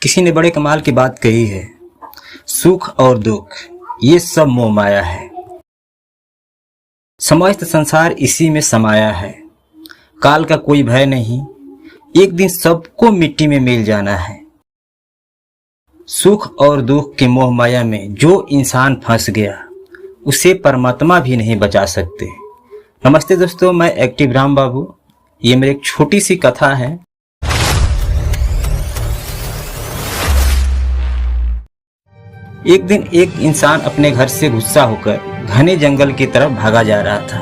किसी ने बड़े कमाल की बात कही है, सुख और दुख ये सब मोह माया है। समस्त संसार इसी में समाया है। काल का कोई भय नहीं, एक दिन सबको मिट्टी में मिल जाना है। सुख और दुख के मोह माया में जो इंसान फंस गया उसे परमात्मा भी नहीं बचा सकते। नमस्ते दोस्तों, मैं एक्टिव राम बाबू। ये मेरी एक छोटी सी कथा है। एक दिन एक इंसान अपने घर से गुस्सा होकर घने जंगल की तरफ भागा जा रहा था।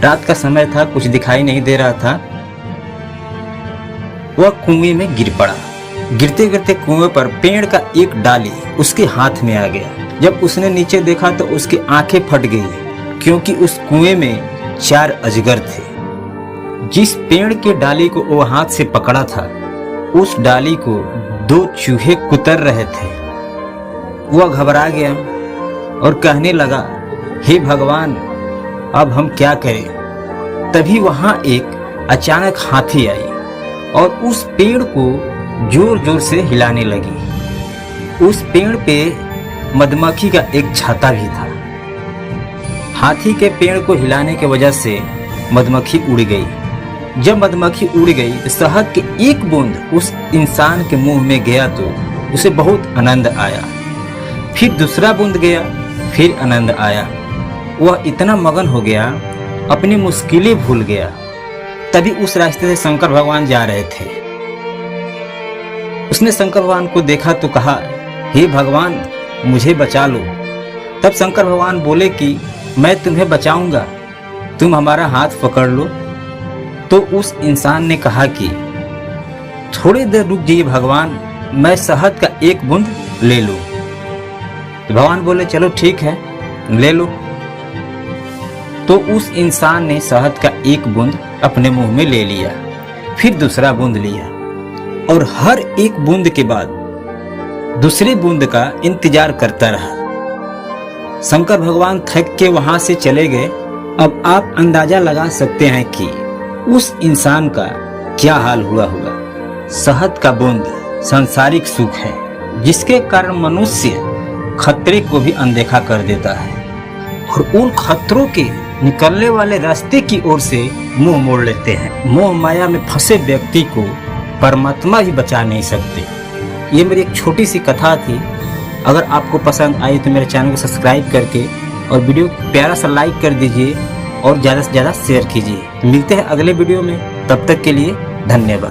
रात का समय था, कुछ दिखाई नहीं दे रहा था। वह कुएं में गिर पड़ा। गिरते गिरते कुएं पर पेड़ का एक डाली उसके हाथ में आ गया। जब उसने नीचे देखा तो उसकी आंखें फट गई, क्योंकि उस कुएं में 4 अजगर थे। जिस पेड़ के डाली को वो हाथ से पकड़ा था, उस डाली को 2 चूहे कुतर रहे थे। वह घबरा गया और कहने लगा, हे भगवान, अब हम क्या करें। तभी वहां एक अचानक हाथी आई और उस पेड़ को जोर जोर से हिलाने लगी। उस पेड़ पे मधुमक्खी का एक छाता भी था। हाथी के पेड़ को हिलाने की वजह से मधुमक्खी उड़ गई। जब मधुमक्खी उड़ गई तो शहद के एक बूंद उस इंसान के मुंह में गया तो उसे बहुत आनंद आया। फिर दूसरा बूंद गया, फिर आनंद आया। वह इतना मगन हो गया, अपनी मुश्किलें भूल गया। तभी उस रास्ते से शंकर भगवान जा रहे थे। उसने शंकर भगवान को देखा तो कहा, हे भगवान, मुझे बचा लो। तब शंकर भगवान बोले कि मैं तुम्हें बचाऊंगा, तुम हमारा हाथ पकड़ लो। तो उस इंसान ने कहा कि थोड़ी देर रुक जाइए भगवान, मैं शहद का एक बूंद ले लूं। तो भगवान बोले, चलो ठीक है, ले लो। तो उस इंसान ने शहद का एक बूंद अपने मुंह में ले लिया, फिर दूसरा बूंद लिया और हर एक बूंद के बाद दूसरे बूंद का इंतजार करता रहा। शंकर भगवान थक के वहां से चले गए। अब आप अंदाजा लगा सकते हैं कि उस इंसान का क्या हाल हुआ होगा। शहद का बूंद सांसारिक सुख है, जिसके कारण मनुष्य खतरे को भी अनदेखा कर देता है और उन खतरों के निकलने वाले रास्ते की ओर से मुंह मोड़ लेते हैं। मोह माया में फंसे व्यक्ति को परमात्मा भी बचा नहीं सकते। ये मेरी एक छोटी सी कथा थी। अगर आपको पसंद आई तो मेरे चैनल को सब्सक्राइब करके और वीडियो को प्यारा सा लाइक कर दीजिए और ज़्यादा से ज़्यादा शेयर कीजिए। मिलते हैं अगले वीडियो में, तब तक के लिए धन्यवाद।